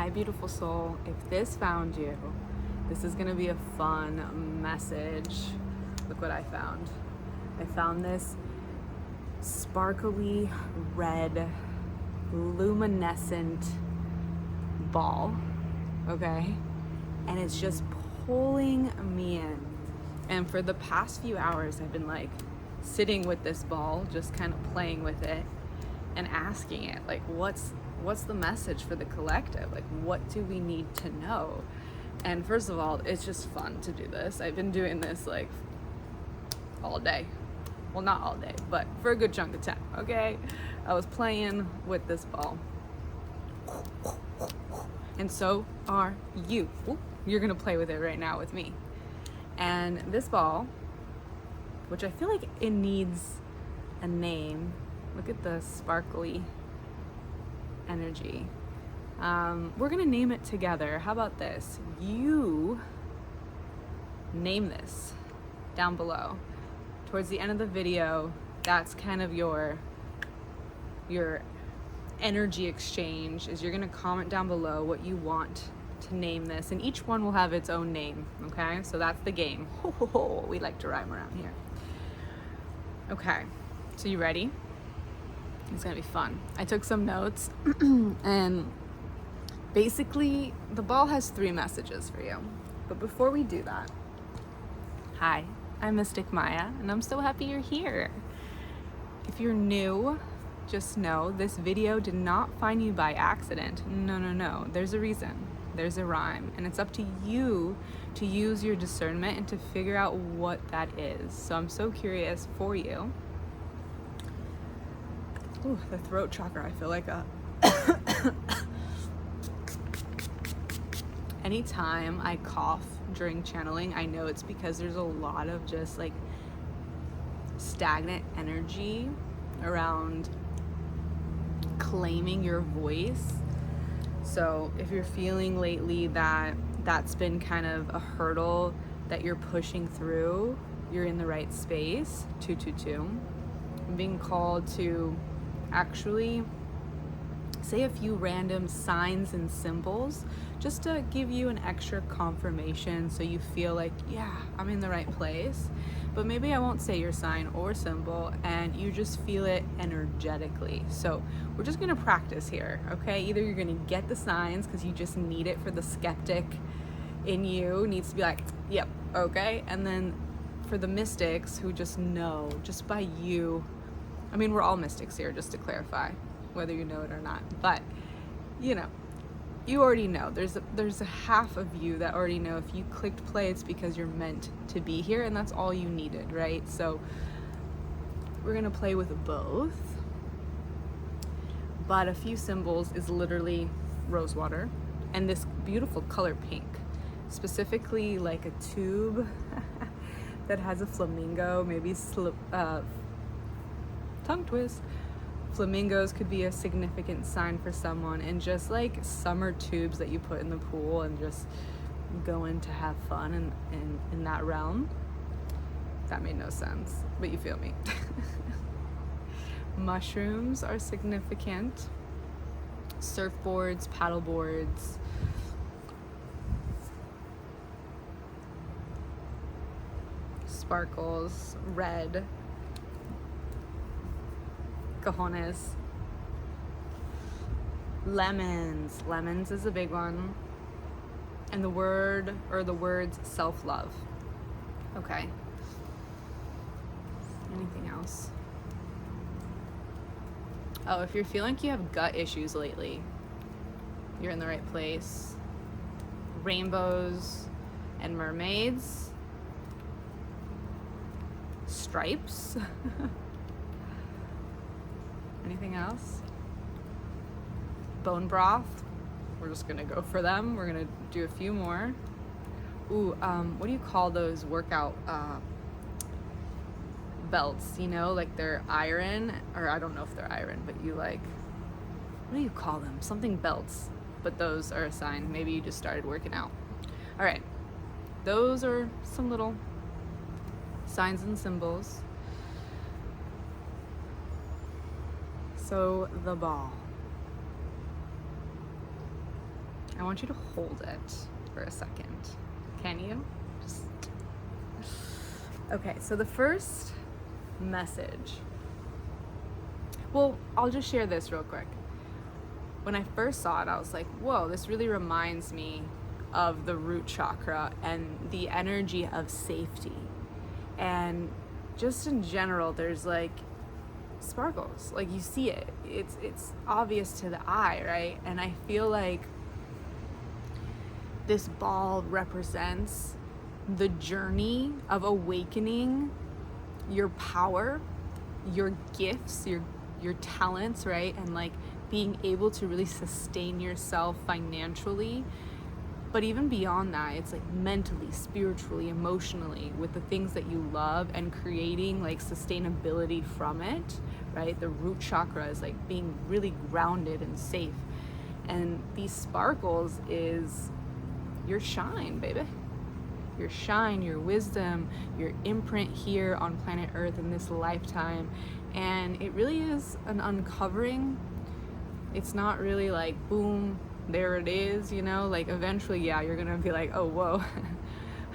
Hi, beautiful soul. If this found you, this is gonna be a fun message. Look what I found. I found this sparkly red, luminescent ball, okay? And it's just pulling me in. And for the past few hours, I've been like sitting with this ball, just kind of playing with it and asking it, like, what's the message for the collective? Like, what do we need to know? And first of all, it's just fun to do this. I've been doing this like all day. Well, not all day, but for a good chunk of time, okay? I was playing with this ball. And so are you. Ooh, you're gonna play with it right now with me. And this ball, which I feel like it needs a name. Look at the sparkly energy. We're gonna name it together. How about this? You name this down below. Towards the end of the video, that's kind of your energy exchange, is you're gonna comment down below what you want to name this, and each one will have its own name, okay? So that's the game. Ho, ho, ho. We like to rhyme around here. Okay, so you ready? It's gonna be fun. I took some notes and basically the ball has 3 messages for you. But before we do that, hi, I'm Mystic Maya and I'm so happy you're here. If you're new, just know this video did not find you by accident. No. There's a reason. There's a rhyme, and it's up to you to use your discernment and to figure out what that is. So I'm so curious for you. Ooh, the throat chakra, I feel like anytime I cough during channeling, I know it's because there's a lot of just like stagnant energy around claiming your voice. So if you're feeling lately that that's been kind of a hurdle that you're pushing through, you're in the right space. 222. I'm being called to actually say a few random signs and symbols just to give you an extra confirmation so you feel like, yeah, I'm in the right place. But maybe I won't say your sign or symbol and you just feel it energetically. So we're just gonna practice here, okay? Either you're gonna get the signs because you just need it for the skeptic in you, needs to be like, yep, okay. And then for the mystics who just know, just by you, I mean, we're all mystics here, just to clarify, whether you know it or not. But, you know, you already know. There's a half of you that already know if you clicked play, it's because you're meant to be here, and that's all you needed, right? So we're gonna play with both. But a few symbols is literally rose water and this beautiful color pink, specifically like a tube that has a flamingo, maybe tongue twist. Flamingos could be a significant sign for someone, and just like summer tubes that you put in the pool and just go in to have fun in that realm. That made no sense, but you feel me. Mushrooms are significant. Surfboards, paddleboards. Sparkles, red. Cojones. Lemons is a big one. And the word or the words self-love. Okay. Anything else? Oh, if you're feeling like you have gut issues lately, you're in the right place. Rainbows and mermaids. Stripes. Anything else? Bone broth. We're just gonna go for them. We're gonna do a few more. Ooh, what do you call those workout belts? You know, like they're iron, or I don't know if they're iron, but you like, what do you call them? Something belts, but those are a sign. Maybe you just started working out. All right, those are some little signs and symbols. So the ball. I want you to hold it for a second. Can you? Just... Okay, so the first message. Well, I'll just share this real quick. When I first saw it, I was like, whoa, this really reminds me of the root chakra and the energy of safety. And just in general, there's like sparkles, like you see it. It's obvious to the eye, right? And I feel like this ball represents the journey of awakening your power, your gifts, your talents, right? And like being able to really sustain yourself financially. But even beyond that, it's like mentally, spiritually, emotionally, with the things that you love and creating like sustainability from it, right? The root chakra is like being really grounded and safe. And these sparkles is your shine, baby. Your shine, your wisdom, your imprint here on planet Earth in this lifetime. And it really is an uncovering. It's not really like, boom, there it is, you know, like eventually, yeah, you're gonna be like, oh, whoa,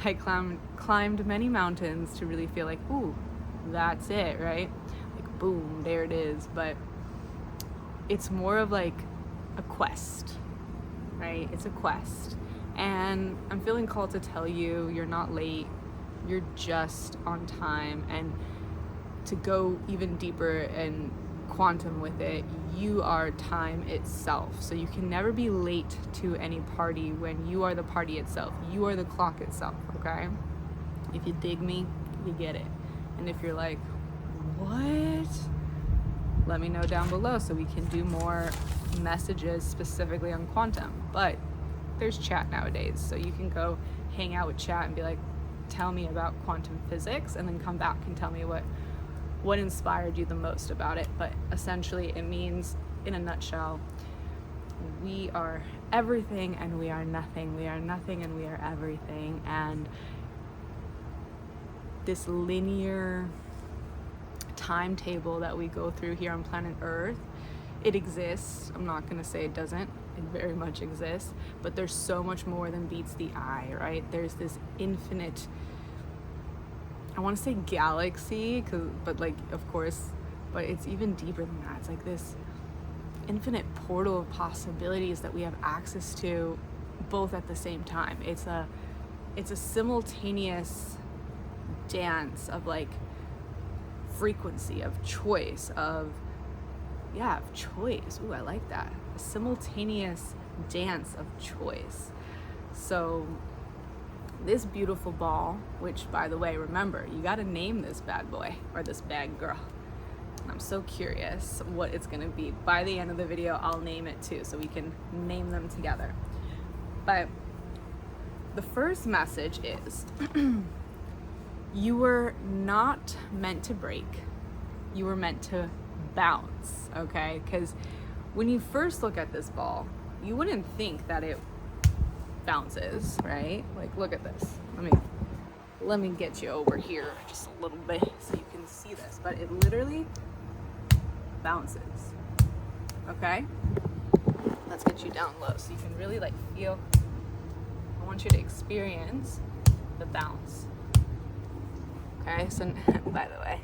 I climbed many mountains to really feel like, ooh, that's it, right? Like, boom, there it is. But it's more of like a quest, right? It's a quest. And I'm feeling called to tell you, you're not late, you're just on time. And to go even deeper and quantum with it, you are time itself. So you can never be late to any party when you are the party itself. You are the clock itself, okay? If you dig me, you get it. And if you're like, what? Let me know down below so we can do more messages specifically on quantum. But there's chat nowadays, so you can go hang out with chat and be like, tell me about quantum physics, and then come back and tell me what inspired you the most about it. But essentially it means, in a nutshell, we are everything and we are nothing. We are nothing and we are everything. And this linear timetable that we go through here on planet Earth, it exists. I'm not going to say it doesn't. It very much exists. But there's so much more than meets the eye, right? There's this infinite, I want to say galaxy, but like, of course, but it's even deeper than that. It's like this infinite portal of possibilities that we have access to both at the same time. It's a simultaneous dance of like frequency, of choice, of choice. Ooh, I like that. A simultaneous dance of choice. So this beautiful ball, which, by the way, remember, you got to name this bad boy or this bad girl. And I'm so curious what it's going to be. By the end of the video, I'll name it too, so we can name them together. But the first message is you were not meant to break. You were meant to bounce, okay? Because when you first look at this ball, you wouldn't think that it bounces, right? Like, look at this. Let me get you over here just a little bit so you can see this. But it literally bounces, okay? Let's get you down low so you can really like feel. I want you to experience the bounce. Okay, so by the way,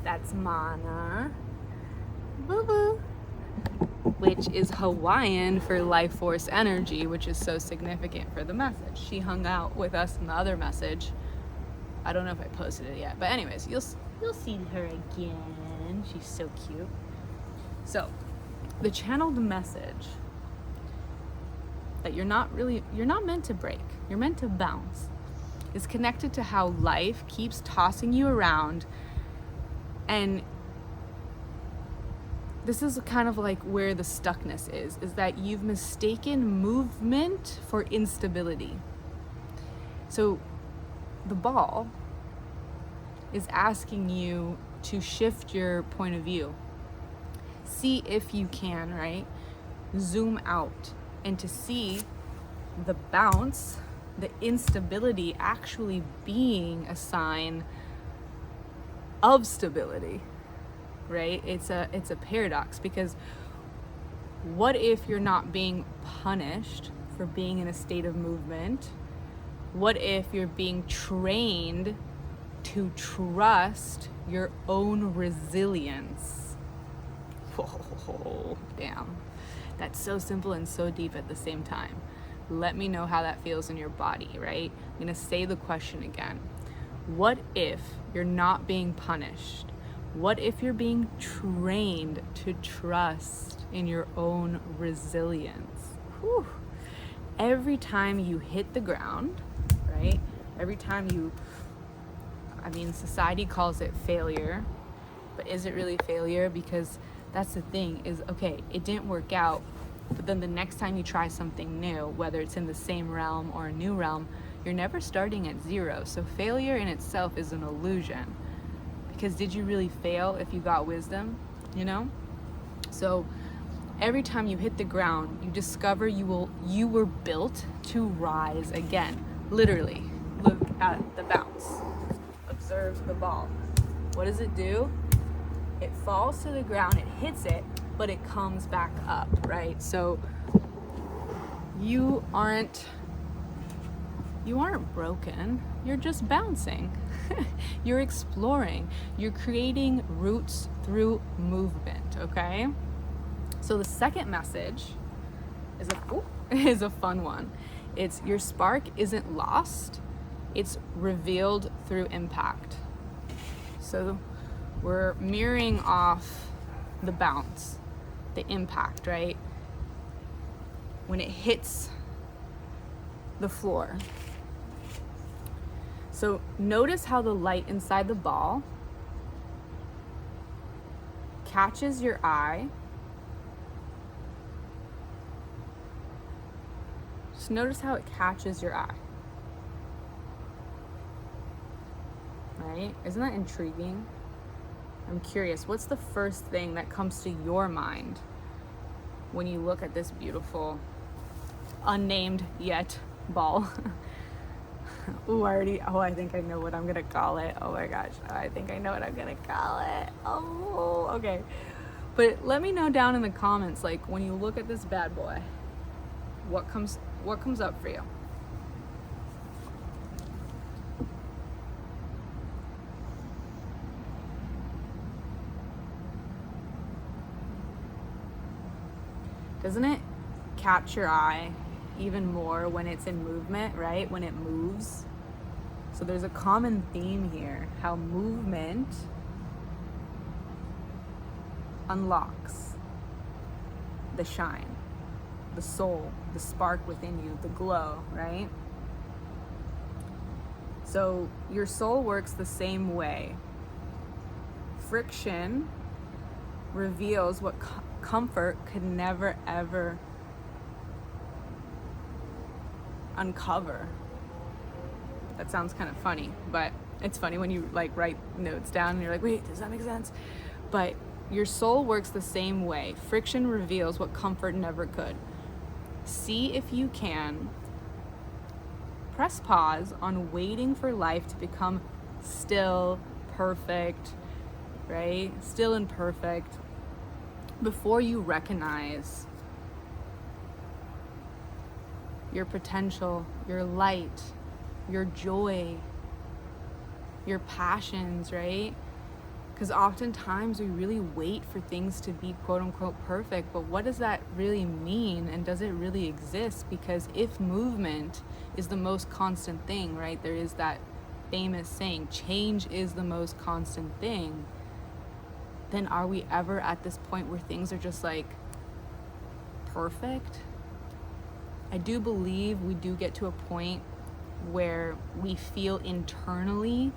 that's Mana, boo-boo, which is Hawaiian for life force energy, which is so significant for the message. She hung out with us in the other message. I don't know if I posted it yet, but anyways, you'll see her again. She's so cute. So, the channeled message that you're not meant to break, you're meant to bounce, is connected to how life keeps tossing you around. And this is kind of like where the stuckness is that you've mistaken movement for instability. So the ball is asking you to shift your point of view. See if you can, right? Zoom out and to see the bounce, the instability actually being a sign of stability, right? It's a paradox, because what if you're not being punished for for being in a state of movement? What if you're being trained to trust your own resilience? Whoa, damn. That's so simple and so deep at the same time. Let me know how that feels in your body, right? I'm gonna say the question again. What if you're not being punished? What if you're being trained to trust in your own resilience? Whew. Every time you hit the ground, right? Every time society calls it failure, but is it really failure? Because that's the thing is, okay, it didn't work out, but then the next time you try something new, whether it's in the same realm or a new realm, you're never starting at zero. So failure in itself is an illusion. Because did you really fail if you got wisdom, you know? So every time you hit the ground, you discover you were built to rise again. Literally, look at the bounce. Observe the ball. What does it do? It falls to the ground, it hits it, but it comes back up, right? So you aren't broken, you're just bouncing. You're exploring, you're creating roots through movement, okay? So the second message is a fun one. It's your spark isn't lost, it's revealed through impact. So we're mirroring off the bounce, the impact, right? When it hits the floor. So notice how the light inside the ball catches your eye. Just notice how it catches your eye. Right? Isn't that intriguing? I'm curious, what's the first thing that comes to your mind when you look at this beautiful, unnamed yet ball? I think I know what I'm gonna call it. Oh my gosh, I think I know what I'm gonna call it. Oh, okay. But let me know down in the comments, like, when you look at this bad boy, what comes up for you? Doesn't it catch your eye even more when it's in movement, right? When it moves. So there's a common theme here, how movement unlocks the shine, the soul, the spark within you, the glow, right? So your soul works the same way. Friction reveals what comfort could never ever uncover. That sounds kind of funny, but it's funny when you like write notes down and you're like, wait, does that make sense? But your soul works the same way. Friction reveals what comfort never could. See if you can press pause on waiting for life to become still, perfect, right? Still and perfect, before you recognize your potential, your light, your joy, your passions, right? Because oftentimes we really wait for things to be quote unquote perfect, but what does that really mean, and does it really exist? Because if movement is the most constant thing, right? There is that famous saying, change is the most constant thing. Then are we ever at this point where things are just like perfect? I do believe we do get to a point where we feel internally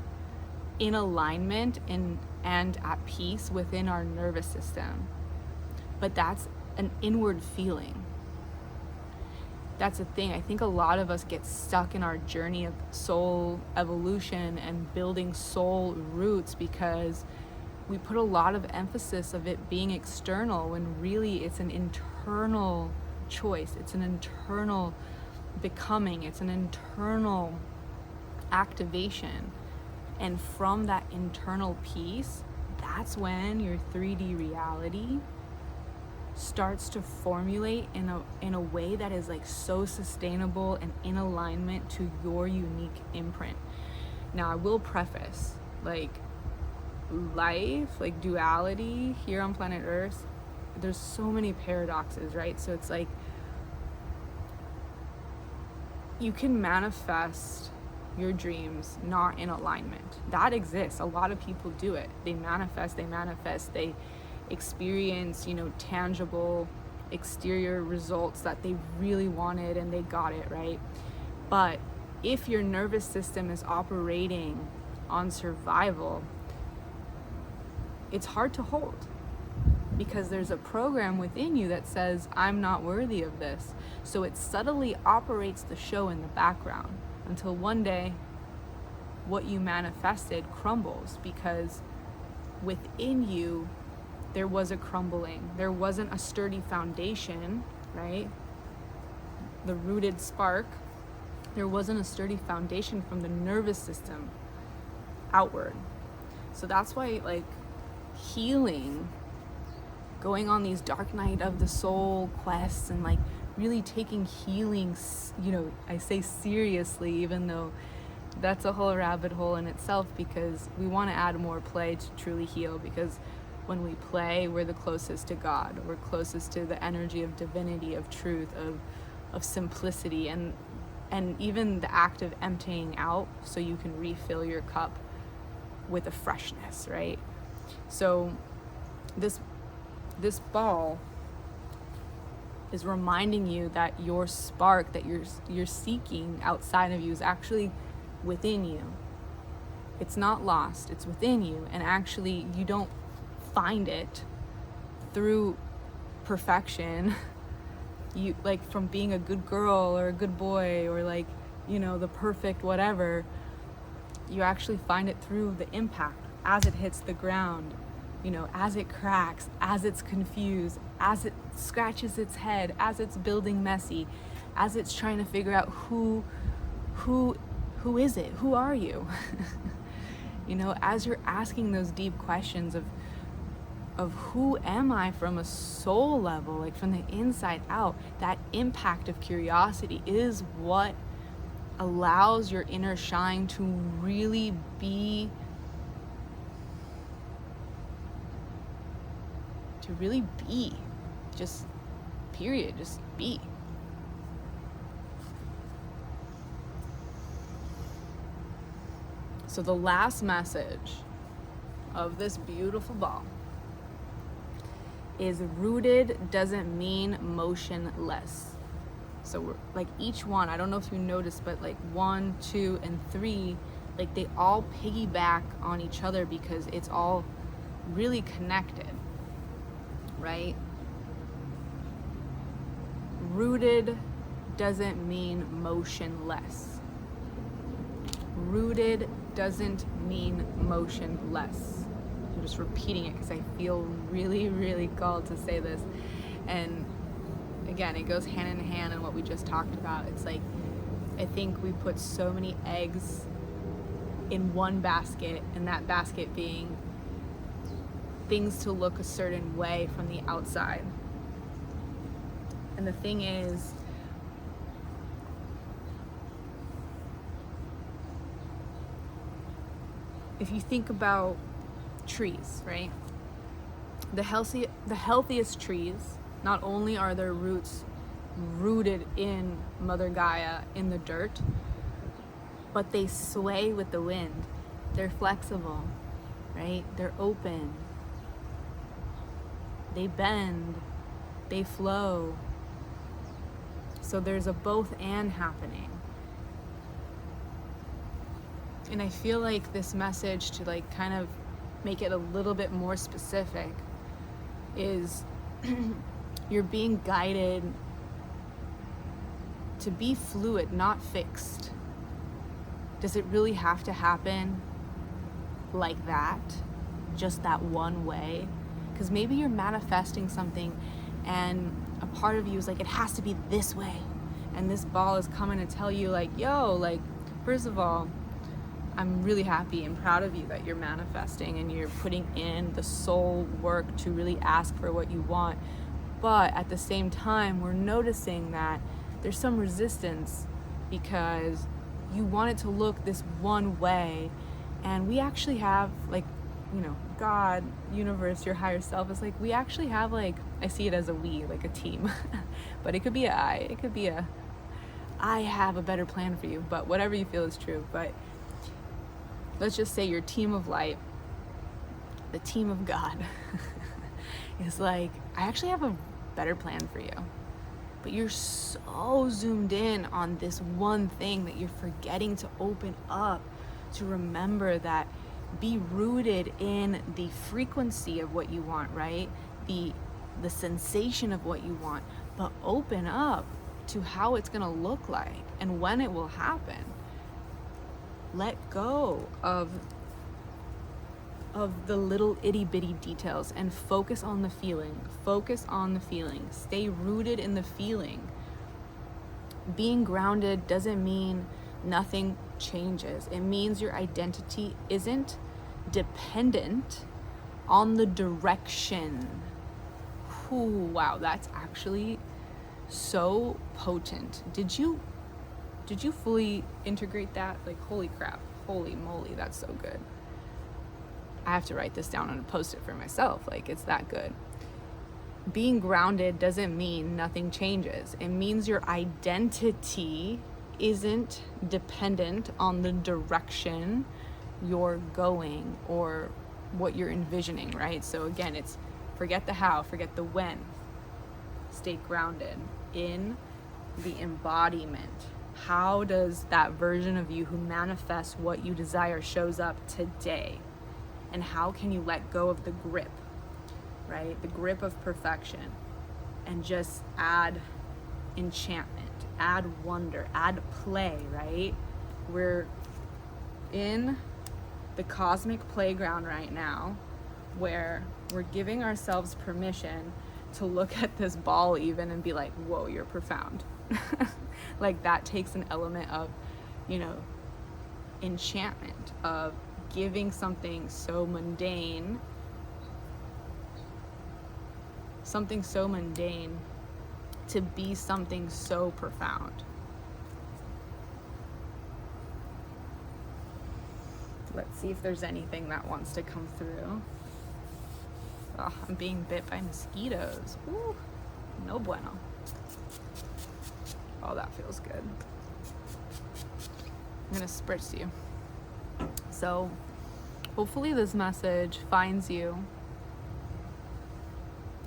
in alignment and at peace within our nervous system. But that's an inward feeling. That's the thing. I think a lot of us get stuck in our journey of soul evolution and building soul roots because we put a lot of emphasis of it being external when really it's an internal choice. It's an internal becoming. It's an internal activation. And from that internal peace, that's when your 3D reality starts to formulate in a way that is like so sustainable and in alignment to your unique imprint. Now, I will preface, like, life, like duality here on planet Earth, there's so many paradoxes, right? So it's like you can manifest your dreams not in alignment. That exists. A lot of people do it. They manifest, they experience, tangible exterior results that they really wanted and they got it, right? But if your nervous system is operating on survival, it's hard to hold, because there's a program within you that says, I'm not worthy of this. So it subtly operates the show in the background until one day what you manifested crumbles, because within you there was a crumbling. There wasn't a sturdy foundation, right? The rooted spark. There wasn't a sturdy foundation from the nervous system outward. So that's why, like, healing, going on these dark night of the soul quests and like really taking healing, I say seriously, even though that's a whole rabbit hole in itself, because we want to add more play to truly heal, because when we play, we're the closest to God. We're closest to the energy of divinity, of truth, of simplicity, and even the act of emptying out so you can refill your cup with a freshness, right? So this ball is reminding you that your spark that you're seeking outside of you is actually within you. It's not lost, it's within you, and actually you don't find it through perfection. You, like, from being a good girl or a good boy or like, the perfect whatever. You actually find it through the impact as it hits the ground, as it cracks, as it's confused, as it scratches its head, as it's building messy, as it's trying to figure out who is it? Who are you? As you're asking those deep questions of who am I from a soul level, like from the inside out, that impact of curiosity is what allows your inner shine to really be just period, just be. So the last message of this beautiful ball is rooted doesn't mean motionless. So we're, like, each one, I don't know if you noticed, but like 1, 2, and 3, like they all piggyback on each other because it's all really connected, right? Rooted doesn't mean motionless. Rooted doesn't mean motionless. I'm just repeating it because I feel really, really called to say this. And again, it goes hand in hand in what we just talked about. It's like, I think we put so many eggs in one basket, and that basket being things to look a certain way from the outside. And the thing is, if you think about trees, right? The healthiest trees, not only are their roots rooted in Mother Gaia, in the dirt, but they sway with the wind. They're flexible, right? They're open. They bend. They flow. So there's a both and happening. And I feel like this message, to like kind of make it a little bit more specific, is you're being guided to be fluid, not fixed. Does it really have to happen like that? Just that one way? Because maybe you're manifesting something and a part of you is like, it has to be this way. And this ball is coming to tell you like, yo, like, first of all, I'm really happy and proud of you that you're manifesting and you're putting in the soul work to really ask for what you want. But at the same time, we're noticing that there's some resistance because you want it to look this one way. And we actually have, like, you know, God, universe, your higher self is like, we actually have, like, I see it as a we, like a team. But it could be it could be I have a better plan for you, but whatever you feel is true. But let's just say your team of light, the team of God, is like, I actually have a better plan for you. But you're so zoomed in on this one thing that you're forgetting to open up, to remember that, be rooted in the frequency of what you want, right? The sensation of what you want, but open up to how it's gonna look like and when it will happen. Let go of the little itty bitty details and focus on the feeling. Focus on the feeling. Stay rooted in the feeling. Being grounded doesn't mean nothing changes. It means your identity isn't dependent on the direction. Ooh, wow, that's actually so potent. Did you fully integrate that? Like, holy crap, holy moly, that's so good. I have to write this down and post it for myself. Like, it's that good. Being grounded doesn't mean nothing changes. It means your identity isn't dependent on the direction you're going or what you're envisioning, right? So again, it's forget the how, forget the when. Stay grounded in the embodiment. How does that version of you who manifests what you desire shows up today? And how can you let go of the grip, right? The grip of perfection, and just add enchantment, add wonder, add play, right? We're in the cosmic playground right now where we're giving ourselves permission to look at this ball even and be like, whoa, you're profound. Like, that takes an element of, you know, enchantment, of giving something so mundane to be something so profound. Let's see if there's anything that wants to come through. Oh, I'm being bit by mosquitoes. Ooh, no bueno. Oh, that feels good. I'm gonna spritz you. So hopefully this message finds you.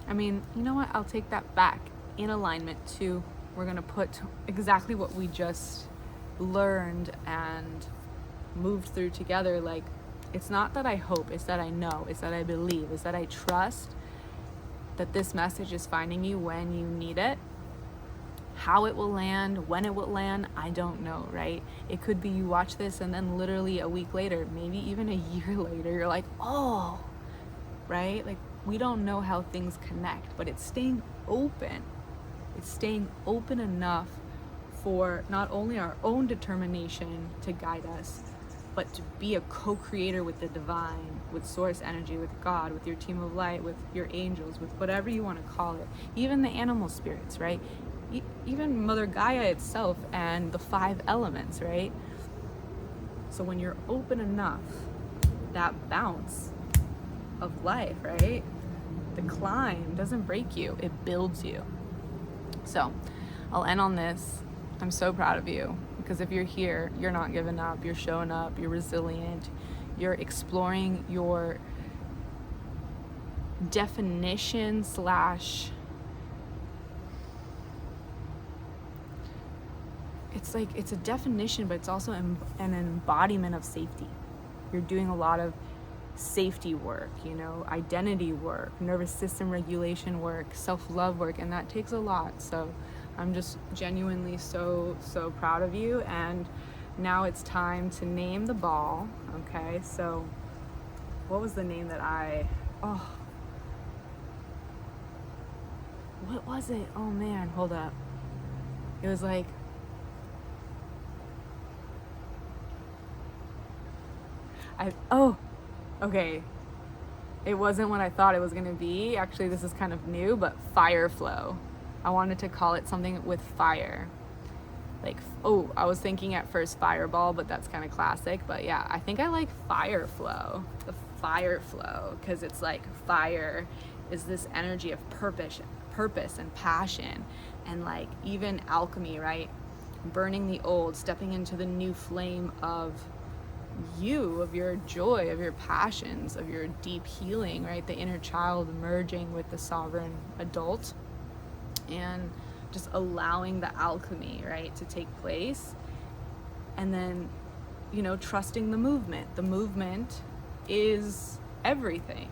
I mean, you know what? I'll take that back. In alignment to, we're gonna put exactly what we just learned and moved through together. Like, it's not that I hope, it's that I know, it's that I believe, it's that I trust that this message is finding you when you need it. How it will land, when it will land, I don't know, right? It could be you watch this and then literally a week later, maybe even a year later, you're like, oh, right? Like, we don't know how things connect, but it's staying open. It's staying open enough for not only our own determination to guide us, but to be a co-creator with the divine, with source energy, with God, with your team of light, with your angels, with whatever you want to call it. Even the animal spirits, right? Even Mother Gaia itself and the 5 elements, right? So when you're open enough, that bounce of life, right? The climb doesn't break you, it builds you. So I'll end on this. I'm so proud of you, because if you're here, you're not giving up, you're showing up, you're resilient, you're exploring your definition slash, it's like, it's a definition, but it's also an embodiment of safety. You're doing a lot of safety work, you know, identity work, nervous system regulation work, self-love work, and that takes a lot. So I'm just genuinely so proud of you. And now it's time to name the ball. Okay, so what was the name that what was it? Oh man, hold up. It was like, okay. it wasn't what I thought it was going to be. Actually, this is kind of new, but fire flow. I wanted to call it something with fire. Like, oh, I was thinking at first fireball, but that's kind of classic. But yeah, I think I like fire flow, the fire flow, because it's like fire is this energy of purpose and passion, and like even alchemy, right? Burning the old, stepping into the new flame of you, of your joy, of your passions, of your deep healing, right? The inner child merging with the sovereign adult, and just allowing the alchemy, right, to take place. And then, you know, trusting the movement. The movement is everything,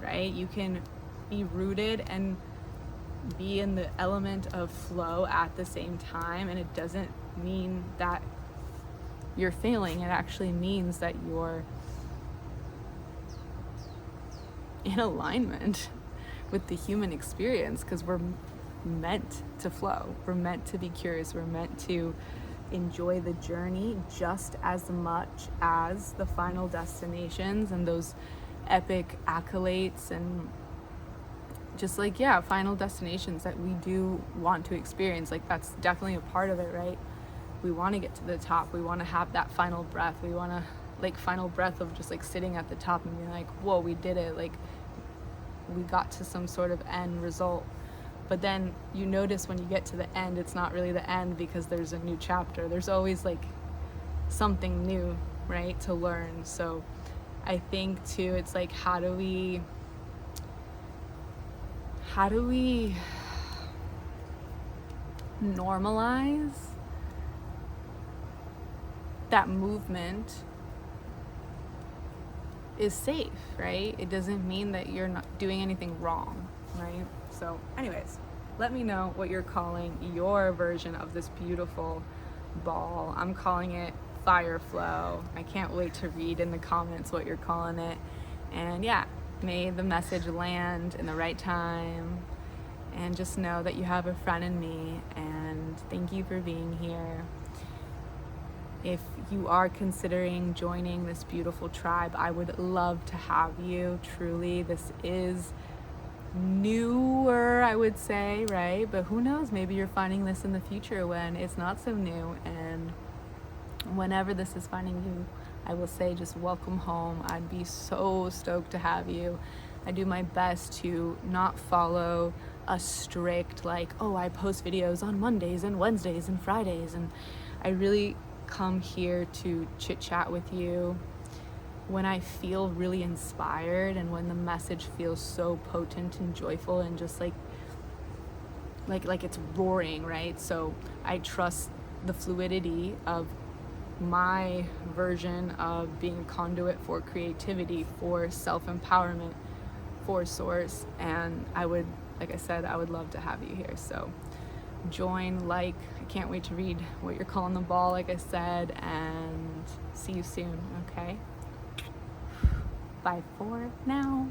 right? You can be rooted and be in the element of flow at the same time, and it doesn't mean that you're failing. It actually means that you're in alignment with the human experience, because we're meant to flow. We're meant to be curious. We're meant to enjoy the journey just as much as the final destinations and those epic accolades and just like, yeah, final destinations that we do want to experience. Like, that's definitely a part of it, right? We want to get to the top. We want to have that final breath. We want to, like, final breath of just like sitting at the top and being like, whoa, we did it. Like, we got to some sort of end result. But then you notice when you get to the end, it's not really the end, because there's a new chapter. There's always like something new, right, to learn. So I think too, it's like, how do we normalize that movement is safe, right? It doesn't mean that you're not doing anything wrong, right? So anyways, let me know what you're calling your version of this beautiful ball. I'm calling it fire flow. I can't wait to read in the comments what you're calling it. And yeah, may the message land in the right time. And just know that you have a friend in me, and thank you for being here. If you are considering joining this beautiful tribe, I would love to have you. Truly, this is newer, I would say, right? But who knows, maybe you're finding this in the future when it's not so new. And whenever this is finding you, I will say just welcome home. I'd be so stoked to have you. I do my best to not follow a strict, like, oh, I post videos on Mondays and Wednesdays and Fridays, and I really come here to chit chat with you when I feel really inspired and when the message feels so potent and joyful and just like it's roaring, right? So I trust the fluidity of my version of being a conduit for creativity, for self-empowerment, for source. And I would, like I said, I would love to have you here. So join, I can't wait to read what you're calling the ball, like I said, and see you soon, okay? Bye for now.